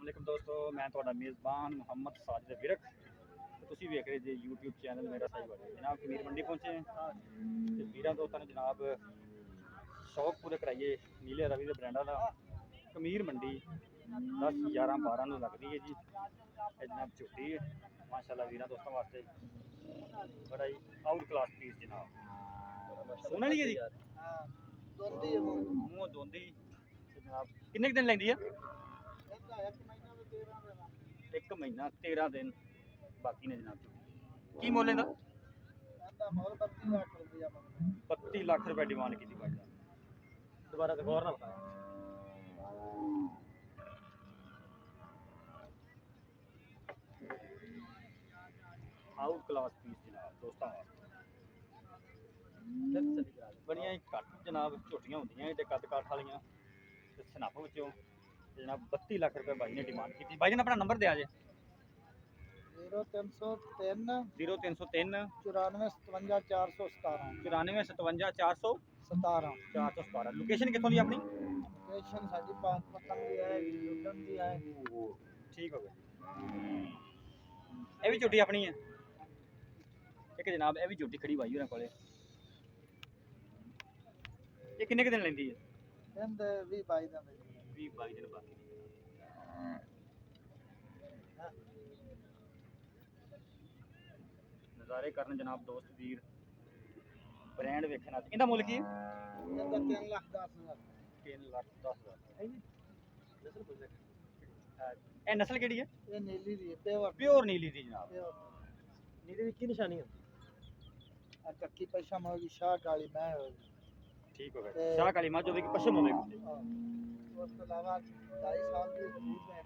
ਵਾਲੇਕੁਮ ਦੋਸਤੋ, ਮੈਂ ਤੁਹਾਡਾ ਮੇਜ਼ਬਾਨ ਮੁਹੰਮਦ ਸਾजिद विरक ਤੇ ਤੁਸੀਂ ਵੇਖ ਰਹੇ ਜੀ YouTube ਚੈਨਲ ਮੇਰਾ ਸਾਈਵਾਲ। ਜਨਾਬ ਕਮੀਰ ਮੰਡੀ ਪਹੁੰਚੇ ਹਾਂ ਤੇ ਵੀਰਾਂ ਦੋਸਤਾਂ ਨੇ ਜਨਾਬ ਸ਼ੌਕ ਪੂਰੇ ਕਰਾਈਏ ਨੀਲੇ ਰਵੀ ਦੇ ਬ੍ਰਾਂਡਾਂ ਦਾ। ਕਮੀਰ ਮੰਡੀ 10 11 12 ਨੂੰ ਲੱਗਦੀ ਹੈ ਜੀ। ਇਹ ਜਨਾਬ ਝੋਟੀ ਹੈ ਮਾਸ਼ਾਅੱਲਾ ਵੀਰਾਂ ਦੋਸਤਾਂ ਵਾਸਤੇ बड़ा ही आउट क्लास पीस जनाब। सोना नहीं है जी मूँह दोंदी जनाब। किन्ने दिन लेंदी है? एक महीना 13 दिन बाकी ने जनाब। की मोल लेंदा? 32 लाख रुपए डिमांड की भाई। दोबारा से गौर ना बताया। आउट क्लास पीस जनाब दोस्तों बड़िया घट जनाब झोटियां होंदियां ते कद काठ वालियां ते सनाप विचों जनाब 32 लाख रुपए भाई ने डिमांड की। भाई जी ने अपना नंबर दिया जे 0303 0303 94 57 417 94 57 417 लोकेशन कितों दी अपनी? लोकेशन साडी पतंग दी है लुटन दी है। ठीक हो गया। ये भी झोटी अपनी है एक जनाब। ये भी झोटी खड़ी भाई होना कोले। ये किन्ने दिन लेंदी है? कहंदे 20 22 दिन 20 22 दिन बाकी। नज़ारे करन जनाब दोस्त वीर ब्रांड वेखना। इनदा मुल की है? कहंदा 3 लाख 10 हजार 3 लाख 10 हजार। नस्ल पूछ ए नस्ल केड़ी है? ये नीली दी है प्योर नीली दी जनाब। नीली दी की निशानी है? चक्की पशम होगी शाह काली मैं होगी। ठीक हो गया। शाह काली मां जो भी पशम होगी। ਉਸ ਤੋਂ ਇਲਾਵਾ 2.5 ਸਾਲ ਦੀ दूध है।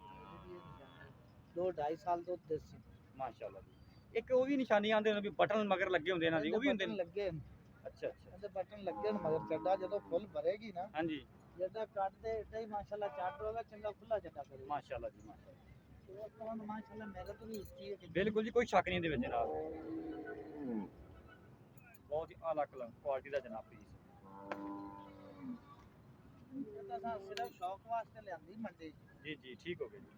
2.5 ਸਾਲ ਦੁੱਧ ਦੇਸੀ ਮਾਸ਼ਾਅੱਲਾ ਜੀ। ਇੱਕ ਉਹ ਵੀ ਨਿਸ਼ਾਨੀ ਆਂਦੇ ਨੇ ਵੀ ਬਟਨ ਮਗਰ ਲੱਗੇ ਹੁੰਦੇ ਇਹਨਾਂ ਦੀ, ਉਹ ਵੀ ਹੁੰਦੇ ਨੇ ਲੱਗੇ ਨੇ। ਅੱਛਾ ਅੱਛਾ ਇਹਦੇ ਬਟਨ ਲੱਗੇ ਨੇ ਮਗਰ ਚੱਡਾ ਜਦੋਂ ਫੁੱਲ ਭਰੇਗੀ ਨਾ। ਹਾਂਜੀ ਜਿਹੜਾ ਕੱਟਦੇ ਏਦਾਂ ਹੀ ਮਾਸ਼ਾਅੱਲਾ ਚੱਡ ਹੋਗਾ ਚੰਗਾ ਖੁੱਲਾ ਚੱਡਾ ਕਰੇ। ਮਾਸ਼ਾਅੱਲਾ ਜੀ ਮਾਸ਼ਾਅੱਲਾ। ਉਸ ਤੋਂ ਮਾਸ਼ਾਅੱਲਾ ਮਿਹਨਤ ਵੀ ਉੱਚੀ ਹੈ। ਬਿਲਕੁਲ ਜੀ ਕੋਈ ਸ਼ੱਕ ਨਹੀਂ ਇਹਦੇ ਵਿੱਚ ਜਨਾਬ। ਬਹੁਤ ਹੀ ਆਲਾ ਕੁਆਲਿਟੀ ਦਾ ਜਨਾਬ ਪੀਸ। ਤਾਂ ਸਿਰਫ ਸ਼ੌਕ ਵਾਸਤੇ ਲਿਆਂਦੀ ਮੰਡੀ। जी जी ठीक हो गया जी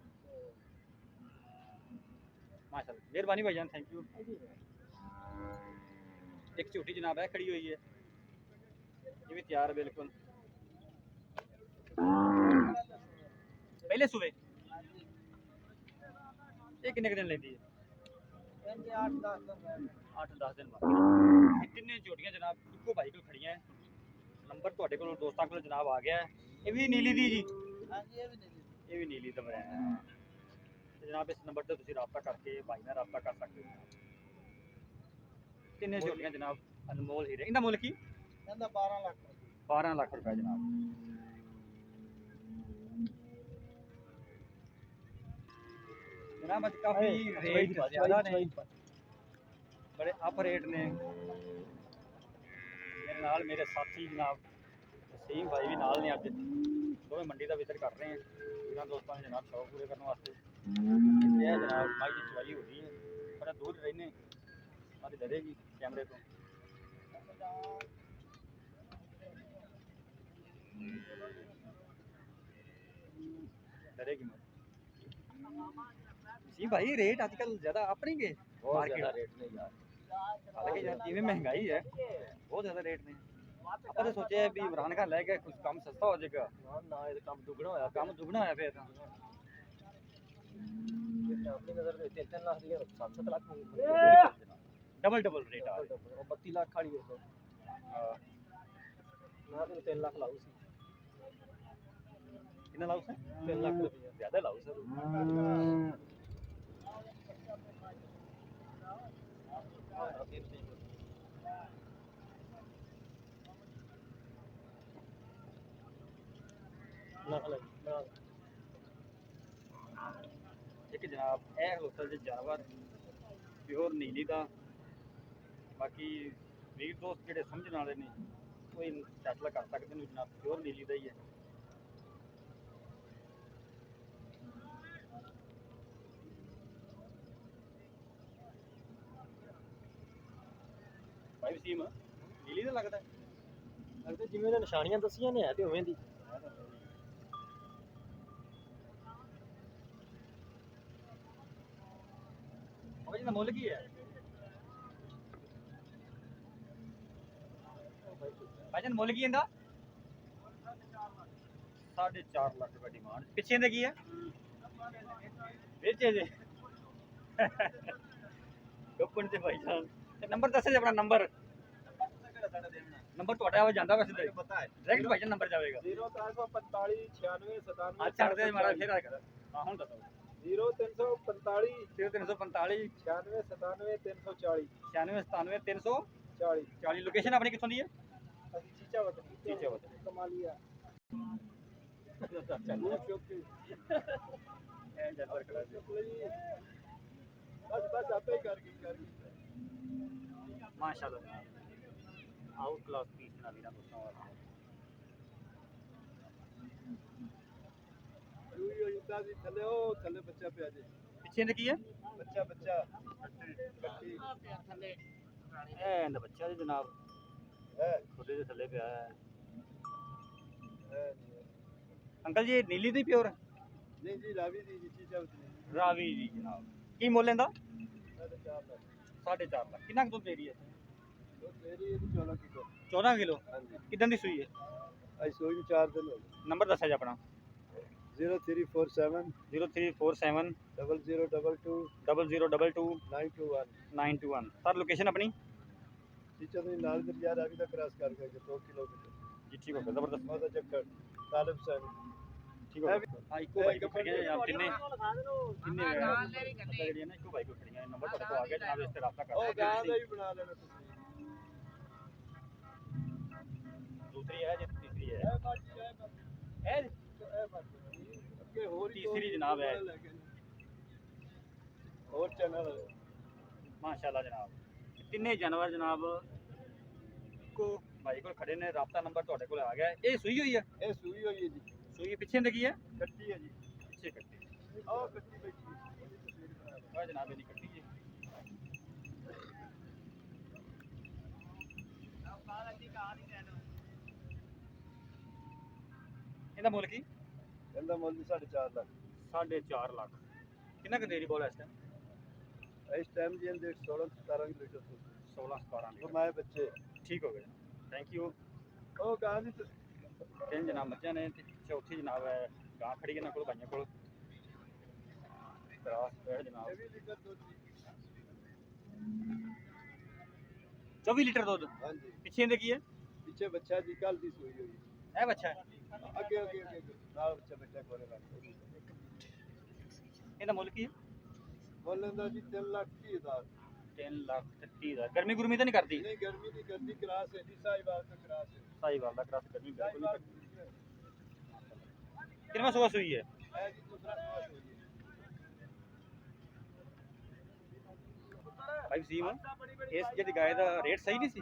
माशाल्लाह। मेहरबानी भाईजान, थैंक यू। एक झोटी जनाब है खड़ी हुई है, ये भी तैयार है बिल्कुल। पहले सुबह ये कितने दिन लेती है? 8-10 दिन बाद। कितने झोटियां जनाब इको भाई को खड़ियां हैं। नंबर ਤੁਹਾਡੇ ਕੋਲ ਦੋਸਤਾਂ ਕੋਲ जनाब आ गया है। ये भी नीली दी जी? हाँ जी ये भी नीली ਦਾ ਬ੍ਰਾਂਡ ਹੈ ਤੇ ਜਨਾਬ ਇਸ ਨੰਬਰ ਤੇ ਤੁਸੀਂ ਰਾਬਤਾ ਕਰਕੇ ਭਾਈ ਨਾਲ ਰਾਬਤਾ ਕਰ ਸਕਦੇ ਹੋ। ਕਿੰਨੇ ਝੋਟੀਆਂ ਜਨਾਬ ਅਨਮੋਲ ਹੀਰੇ। ਇਹਦਾ ਮੁੱਲ ਕੀ? ਇਹਦਾ 12 ਲੱਖ 12 ਲੱਖ ਰੁਪਏ ਜਨਾਬ। जनाब आज काफी रेट ज्यादा ने, बड़े अप रेट ने। मेरे नाल मेरे साथी जनाब सीम भाई भी नाल ने। अज दोवें मंडी का विजिट कर रहे हैं जिन्होंने दोस्तों ने जनाब शौक पूरे करने वास्ते। जनाब माई की चवाई हो गई है, बड़ा दूर रहने हमारी डरेगी कैमरे तो। डरेगी मैं जी भाई। रेट आजकल ज्यादा अप नहीं गए? बहुत ज्यादा रेट नहीं यार। हालांकि यार जिवें महंगाई है बहुत ज्यादा रेट ने। ਆਪਾਂ ਤਾਂ ਸੋਚਿਆ ਵੀ ਇਮਰਾਨ ਖਾਨ ਲੈ ਕੇ ਕੁਝ ਕੰਮ ਸਸਤਾ ਹੋ ਜਾਏਗਾ। ਨਾ ਇਹ ਕੰਮ ਦੁੱਗਣਾ ਹੋਇਆ। ਕੰਮ ਦੁੱਗਣਾ ਹੋਇਆ ਫਿਰ ਤਾਂ ਆਪਣੀ ਨਜ਼ਰ ਦੇ 3 ਲੱਖ ਦੀ 7 ਲੱਖ ਡਬਲ ਰੇਟ ਆ। ਉਹ 32 ਲੱਖ ਵਾਲੀ ਹੈ ਹਾਂ ਨਾ ਤੇ 3 ਲੱਖ ਲਾਉ ਸੀ। ਕਿੰਨਾ ਲਾਉ ਸੀ? 3 ਲੱਖ ਰੁਪਏ ਜ਼ਿਆਦਾ ਲਾਉ ਸਰ। एक जनाब यह खलोता जी जानवर प्योर नीली का। बाकी वीर दोस्त जोड़े समझने वाले ने कोई फैसला कर सकते हैं जनाब प्योर नीली का ही है। भाई वसीम नीली का लगता है जिमें निशानियां दसियां ने है तो उवें दी। ਭਾਈ ਨਾ ਮੁੱਲ ਕੀ ਹੈ ਭਾਈ ਜਾਨ ਮੁੱਲ ਕੀ ਇਹਦਾ 4.5 ਲੱਖ ਰੁਪਏ ਡਿਮਾਂਡ ਪਿੱਛੇ ਇਹਦੇ ਕੀ ਹੈ ਵੇਚੇ ਜੇ ਗੱਪਣ ਤੇ ਭਾਈ ਜਾਨ ਤੇ ਨੰਬਰ ਦੱਸੇ ਜੀ ਆਪਣਾ ਨੰਬਰ ਨੰਬਰ ਤੁਹਾਡਾ ਆ ਜਾਂਦਾ ਵੈਸੇ ਪਤਾ ਹੈ ਡਾਇਰੈਕਟ ਭਾਈ ਜਾਨ ਨੰਬਰ ਜਾਵੇਗਾ 0345 96 97 ਆ ਛੱਡ ਦੇ ਮਾਰਾ ਫੇਰ ਆ ਕਰ ਹਾਂ ਹੁਣ ਦੱਸੋ 0345 0345 96 97 340 96 97 340 40 ਲੋਕੇਸ਼ਨ ਆਪਣੀ ਕਿੱਥੋਂ ਦੀ ਹੈ ਅਸੀਂ ਚੀਚਾ ਵਤਨ ਚੀਚਾ ਵਤਨ। ਕਮਾਲੀਆ ਇਹ ਜਾਨਵਰ ਖੜਾ ਜੀ ਬਸ ਆਪੇ ਕਰ ਗਈ ਮਾਸ਼ਾਅੱਲਾ ਆਊਟ ਕਲਾਸ ਪੀਸ ਨਾਲ ਵੀਰਾਂ ਦੋਸਤਾਂ ਵਾਲਾ ਯੂ ਯੂਤਾ ਦੀ ਥੱਲੇ ਉਹ ਥੱਲੇ ਬੱਚਾ ਪਿਆ ਜੇ ਪਿੱਛੇ ਦੇ ਕੀ ਹੈ ਬੱਚਾ ਕੱਟੀ ਇਹ ਇਹਦਾ ਬੱਚਾ ਜੀ ਜਨਾਬ ਹੈ ਖੁੱਡੇ ਦੇ ਥੱਲੇ ਪਿਆ ਹੈ ਅੰਕਲ ਜੀ ਇਹ ਨੀਲੀ ਦੀ ਪਿਓਰ ਨਹੀਂ ਜੀ ਰਾਵੀ ਦੀ ਚੀਚਾ ਵਤਨ ਰਾਵੀ ਜੀ ਜਨਾਬ ਕੀ ਮੁੱਲ ਇਹਦਾ 4.5 4.5 ਲੱਖ ਕਿੰਨਾ ਕੁ ਦੁੱਧ ਦੇ ਰਹੀ ਹੈ ਉਹ ਤੇਰੀ ਇਹਦੀ 14 ਕਿਲੋ 14 ਕਿਲੋ ਹਾਂਜੀ ਕਿਦਾਂ ਦੀ ਸੂਈ ਹੈ ਅੱਜ ਸੋਈ ਨੂੰ 4 ਦਿਨ ਹੋ ਗਏ ਨੰਬਰ ਦੱਸਿਆ ਜੀ ਆਪਣਾ 0347 0347 0022 0022 921 921 ਸਰ ਲੋਕੇਸ਼ਨ ਆਪਣੀ ਚੀਚਾ ਦੇ ਨਾਲ ਦਰਿਆ ਰਾਵੀ ਦਾ ਕ੍ਰਾਸ ਕਰ ਗਏ 2 ਕਿਲੋਮੀਟਰ ਜੀ ਠੀਕ ਹੋ ਗਿਆ ਜ਼ਬਰਦਸਤ ਮਾਦਾ ਚੱਕਰ ਤਾਲਿਬ ਸਾਹਿਬ ਠੀਕ ਹੋ ਗਿਆ ਹਾਂ ਇੱਕੋ ਬਾਈਕ ਖੜੀਆਂ ਜਨਾਬ ਕਿੰਨੇ ਜਿਹੜੀਆਂ ਨਾ ਇੱਕੋ ਬਾਈਕ ਖੜੀਆਂ ਨੰਬਰ ਤੁਹਾਡੇ ਕੋਲ ਆ ਗਿਆ ਜਨਾਬ ਇਸ ਤੇ ਰਾਬਤਾ ਕਰ ਉਹ ਗਾਂ ਦਾ ਹੀ ਬਣਾ ਲੈਣਾ ਤੁਸੀਂ ਦੂਸਰੀ ਹੈ ਜੀ ਤੀਸਰੀ ਹੈ ਇਹ ਬਾਜੀ ਇਹ ਅੱਗੇ ਹੋਰ ਹੀ ਤੀਸਰੀ ਜਨਾਬ ਹੈ। ਹੋਰ ਚੈਨਲ ਮਾਸ਼ਾਅੱਲਾ ਜਨਾਬ ਤਿੰਨੇ ਜਾਨਵਰ ਜਨਾਬ ਕੋ ਬਾਈ ਕੋਲ ਖੜੇ ਨੇ ਰਾਬਤਾ ਨੰਬਰ ਤੁਹਾਡੇ ਕੋਲ ਆ ਗਿਆ ਹੈ। ਇਹ ਸੂਈ ਹੋਈ ਹੈ ਇਹ ਸੂਈ ਹੋਈ ਹੈ ਜੀ ਸੂਈ ਪਿੱਛੇ ਦੇ ਕੀ ਹੈ ਕੱਟੀ ਹੈ ਜੀ ਪਿੱਛੇ ਕੱਟੀ ਆਹ ਕੱਟੀ ਬੈਠੀ ਆ ਜਨਾਬ ਇਹਦੀ ਕੱਟੀ ਜੀ ਇਹਦਾ ਮੁੱਲ ਕੀ ਇਹਦਾ ਮੁੱਲ 4.5 ਲੱਖ 4.5 ਲੱਖ ਕਿੰਨਾ ਕੁ ਦੇਰੀ ਬੋਲ ਇਸ ਟਾਈਮ ਇਸ ਟਾਈਮ ਜੀ ਇਹਦੇ 16 17 ਲੀਟਰ 16 17 ਉਹ ਮਾਏ ਬੱਚੇ ਠੀਕ ਹੋ ਗਿਆ ਥੈਂਕ ਯੂ ਉਹ ਗਾਂ ਦੀ ਤਿੰਨ ਜਨਾਬ ਮੱਝਾਂ ਨੇ ਤੇ ਚੌਥੀ ਜਨਾਬ ਹੈ ਗਾਂ ਖੜੀ ਇਹਨਾਂ ਕੋਲ ਭਾਈਆਂ ਕੋਲ ਕਰਾਸ ਬੈਠ ਜਨਾਬ ਇਹ ਵੀ ਲੀਟਰ ਦੁੱਧ ਦੀ 24 ਲੀਟਰ ਦੁੱਧ ਹਾਂਜੀ ਪਿੱਛੇ ਦੇ ਕੀ ਹੈ ਪਿੱਛੇ ਬੱਚਾ ਜੀ ਕੱਲ ਦੀ ਸੂਈ ਹੋਈ ਇਹ ਬੱਚਾ ਹੈ ਅੱਗੇ ਨਾਲ ਬੱਚਾ ਬੱਚਾ ਕੋਲੇ ਲੱਗ ਇਹਦਾ ਮੁੱਲ ਕੀ ਹੈ ਮੁੱਲ ਇਹਦਾ ਜੀ 3 ਲੱਖ 30 ਹਜ਼ਾਰ 3 ਲੱਖ 30,000 ਗਰਮੀ ਗੁਰਮੀ ਤਾਂ ਨਹੀਂ ਕਰਦੀ ਨਹੀਂ ਗਰਮੀ ਦੀ ਗਰਦੀ ਕਰਾਸ ਹੈ ਜੀ ਸਾਈਵਾਲ ਤੋਂ ਕਰਾਸ ਹੈ ਸਾਈਵਾਲ ਦਾ ਕਰਾਸ ਗਰਮੀ ਬਿਲਕੁਲ ਨਹੀਂ ਸਾਈਵਾਲ ਕਰਦੀ ਕਿੰਨਾ ਸੋਆ ਸੂਈ ਹੈ ਇਹ ਜੀ ਦੂਸਰਾ ਸਵਾਲ ਹੋਈ ਹੈ ਭਾਈ ਸੀਮ ਇਸ ਜਿਹੜੀ ਗਾय ਦਾ ਰੇਟ ਸਹੀ ਨਹੀਂ ਸੀ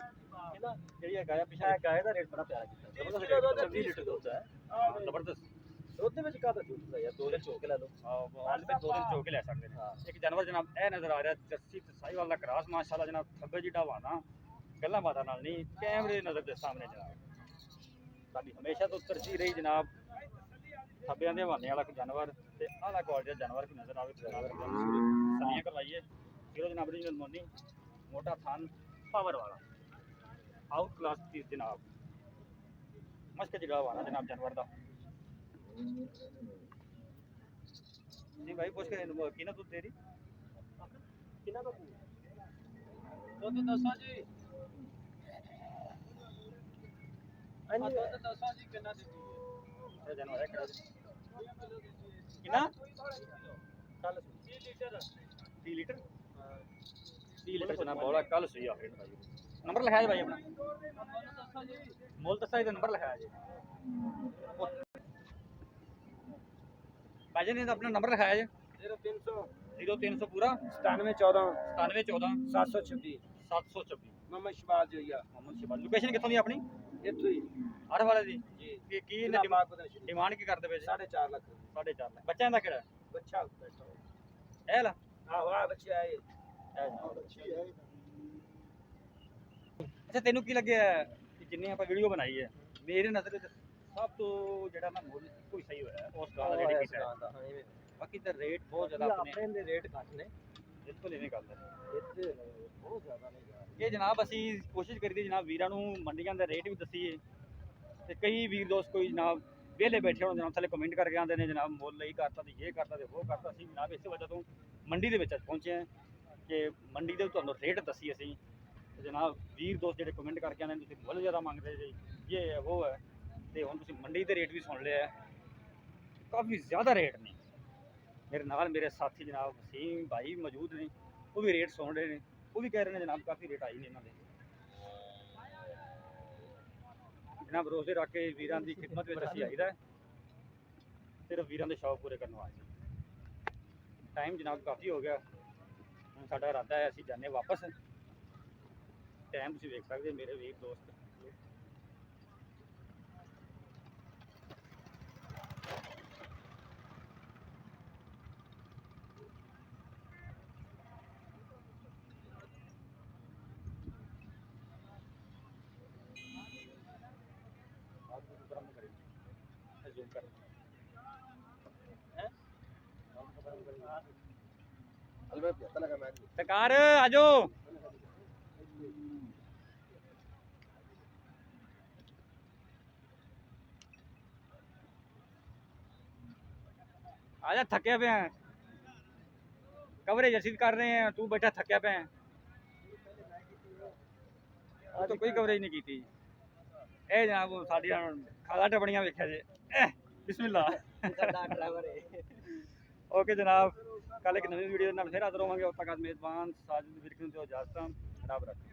ਜਿਹੜੀ ਇਹ ਗਾय ਪਿਛਾ ਗਾय ਦਾ ਰੇਟ ਬੜਾ ਪਿਆਰਾ ਕੀਤਾ ਜ਼ਬਰਦਸਤ 20 ਲੀਟਰ ਦੁੱਧ ਹੈ ਜ਼ਬਰਦਸਤ ਦੁੱਧ ਦੇ ਵਿੱਚ ਕਾਹਦਾ ਦੁੱਧ ਹੈ ਯਾਰ 2 ਦਿਨ ਚੋਕ ਲੈ ਲਓ ਹਾਲ ਵਿੱਚ 2 ਦਿਨ ਚੋ ਕੇ ਲੈ ਸਕਦੇ ਨੇ ਇੱਕ ਜਾਨਵਰ ਜਨਾਬ ਇਹ ਨਜ਼ਰ ਆ ਰਿਹਾ ਜਰਸੀ ਤੇ ਸਾਈਵਾਲ ਦਾ ਕਰਾਸ ਮਾਸ਼ਾਅੱਲਾ ਜਨਾਬ ਖੱਬੇ ਜਿਹਾ ਵਾਣਾ ਗੱਲਾਂ ਬਾਤਾਂ ਨਾਲ ਨਹੀਂ ਕੈਮਰੇ ਨਜ਼ਰ ਦੇ ਸਾਹਮਣੇ ਜਨਾਬ ਸਾਡੀ ਹਮੇਸ਼ਾ ਤੋਂ ਤਰਜੀਹ ਰਹੀ ਜਨਾਬ ਖੱਬਿਆਂ ਦੇ ਹਵਾਨੇ ਵਾਲਾ ਕੋਈ ਜਾਨਵਰ ਤੇ ਆਲਾ ਕੁਆਲਿਟੀ ਦਾ ਜਾਨਵਰ ਕੋਈ ਨਜ਼ਰ ਆਵੇ ਤੇ ਨਜ਼ਰ ਸਲੀਆਂ ਕਰਵਾਈਏ ਜੀਰੋ ਜਨਾਬ original ਮੋਨੀ ਮੋਟਾ ਥਨ ਪਾਵਰ ਵਾਲਾ ਆਊਟ ਕਲਾਸ ਪੀਸ ਜਨਾਬ ਮਸਤ ਜਿਹੜਾ ਵਾਣਾ ਜਨਾਬ ਜਾਨਵਰ ਦਾ जी भाई पूछ के किना दूध दे रही ਕਿੰਨਾ ਦਾ ਦੁੱਧ ਦੱਸੋ ਜੀ ਹਾਂਜੀ ਦੁੱਧ ਦੱਸੋ ਜੀ ਕਿੰਨਾ ਦਿੱਤੀ ये जानवर है किना किना ਕੱਲ 30 ਲੀਟਰ 30 लीटर 30 लीटर जना बोला कल सही आ भाई नंबर लिखाया भाई अपना ਦੱਸੋ ਜੀ मोल दसा इधर नंबर लिखाया जी भाई ने अपना नंबर लिखाया जी 0300 0300 पूरा 9714 9714 726 726 मोहम्मद शबाज जोइया मोहम्मद शिबाज लोकेशन कितों दी अपनी ਇੱਥੋਂ ਹੀ हर वाले दी ਜੀ की ਇਹਦਾ ने ਬਾਗ ਬਦਲ डिमांड की करते पे 4.5 ਲੱਖ 4.5 लाख बच्चा ਦਾ ਕਿਹੜਾ ਬੱਚਾ ਬੈਠਾ ਇਹ ਲਾ ਆਹੋ ਆ ਬੱਚੇ ਆਏ ਬੱਚੀ ਹੈ ਅੱਛਾ ਤੈਨੂੰ ਕੀ ਲੱਗਿਆ ਕਿ ਜਿੰਨੇ ਆਪਾਂ ਵੀਡੀਓ ਬਣਾਈ ਹੈ ਮੇਰੇ ਨਜ਼ਰ ਵਿੱਚ ਸਭ ਤੋਂ ਜਿਹੜਾ ਨਾ ਮੁੱਲ ਕੋਈ ਸਹੀ ਹੋਇਆ ਉਸ ਗਾਂ ਦਾ ਜਿਹੜੀ ਕੀਤਾ ਹੈ। ਬਾਕੀ ਤਾਂ ਰੇਟ ਬਹੁਤ ਜ਼ਿਆਦਾ ਆਪਣੇ ਆਪਣੇ ਦੇ ਰੇਟ ਘੱਟ ਨੇ ਬਿਲਕੁਲ ਇਵੇਂ ਗੱਲ ਹੈ। ਇੱਥੇ ਬਹੁਤ ਜ਼ਿਆਦਾ ਨਹੀਂ ਗਾ। ਇਹ ਜਨਾਬ ਅਸੀਂ ਕੋਸ਼ਿਸ਼ ਕਰੀਦੀ ਜਨਾਬ ਵੀਰਾਂ ਨੂੰ ਮੰਡੀਆਂ ਦਾ ਰੇਟ ਵੀ ਦੱਸੀਏ, ਤੇ ਕਈ ਵੀਰ ਦੋਸਤ ਕੋਈ ਜਨਾਬ ਵਿਹਲੇ ਬੈਠੇ ਹੋਣ ਜਨਾਬ ਥੱਲੇ ਕਮੈਂਟ ਕਰਕੇ ਆਉਂਦੇ ਨੇ ਜਨਾਬ ਮੁੱਲ ਹੀ ਕਰਤਾ ਤੇ ਇਹ ਕਰਤਾ ਤੇ ਉਹ ਕਰਤਾ। ਅਸੀਂ ਜਨਾਬ ਇਸੇ ਵਜ੍ਹਾ ਤੋਂ ਮੰਡੀ ਦੇ ਵਿੱਚ ਅੱਜ ਪਹੁੰਚੇ ਹਾਂ ਕਿ ਮੰਡੀ ਦੇ ਤੁਹਾਨੂੰ ਰੇਟ ਦੱਸੀ ਅਸੀਂ, ਤੇ ਜਨਾਬ ਵੀਰ ਦੋਸਤ ਜਿਹੜੇ ਕਮੈਂਟ ਕਰਕੇ ਆਉਂਦੇ ਨੇ ਤੁਸੀਂ ਮੁੱਲ ਜ਼ਿਆਦਾ ਮੰਗਦੇ ਜੀ, ਇਹ ਹੈ ਉਹ ਹੈ, ਤੇ ਹੁਣ ਤੁਸੀਂ ਮੰਡੀ ਦੇ ਰੇਟ ਵੀ ਸੁਣ ਲਿਆ, ਕਾਫੀ ਜ਼ਿਆਦਾ ਰੇਟ ਨੇ। ਮੇਰੇ ਨਾਲ ਮੇਰੇ ਸਾਥੀ ਜਨਾਬ ਵਸੀਮ ਭਾਈ ਮੌਜੂਦ ਨੇ, ਉਹ ਵੀ ਰੇਟ ਸੁਣ ਰਹੇ ਨੇ, ਉਹ ਵੀ ਕਹਿ ਰਹੇ ਨੇ ਜਨਾਬ ਕਾਫੀ ਰੇਟ ਆਈ ਨੇ ਇਹਨਾਂ ਦੇ। ਜਨਾਬ ਰੋਜ਼ੇ ਰੱਖ ਕੇ ਵੀਰਾਂ ਦੀ ਖਿਦਮਤ ਵਿੱਚ ਅਸੀਂ ਆਈਦਾ ਹੈ, ਸਿਰਫ ਵੀਰਾਂ ਦੇ ਸ਼ੌਕ ਪੂਰੇ ਕਰਨ ਵਾਸਤੇ। ਟਾਈਮ ਜਨਾਬ ਕਾਫੀ ਹੋ ਗਿਆ, ਹੁਣ ਸਾਡਾ ਇਰਾਦਾ ਹੈ ਅਸੀਂ ਜਾਣੇ ਵਾਪਸ। ਟਾਈਮ ਤੁਸੀਂ ਵੇਖ ਸਕਦੇ ਮੇਰੇ ਵੀਰ ਦੋਸਤ। ਸਰਕਾਰ ਆਜੋ। आजा थके पे हैं, कवरेज ਅਸੀਂ ਕਰ ਰਹੇ हैं, तू बैठा थके पे हैं। आज तो कोई कवरेज नहीं की। ਇਹ ਜਨਾਬ ਸਾਡੀਆਂ ਖਾਲਾ ਟਪਣੀਆਂ ਵੇਖਿਆ ਜੇ। ਬਿਸਮਿਲ੍ਲਾ ਸਾਡਾ ਡਰਾਈਵਰ ਹੈ। ਓਕੇ ਜਨਾਬ, ਕੱਲ ਇੱਕ ਨਵੀਂ ਵੀਡੀਓ ਨਾਲ ਫਿਰ ਹਾਜ਼ਰ ਹੋਵਾਂਗੇ। ਉਦੋਂ ਤੱਕ ਮੇਜ਼ਬਾਨ ਸਾਜਿਦ ਵਿਰਕ ਨੂੰ ਦਿਓ ਇਜਾਜ਼ਤ। ਰੱਬ ਰੱਖੇ।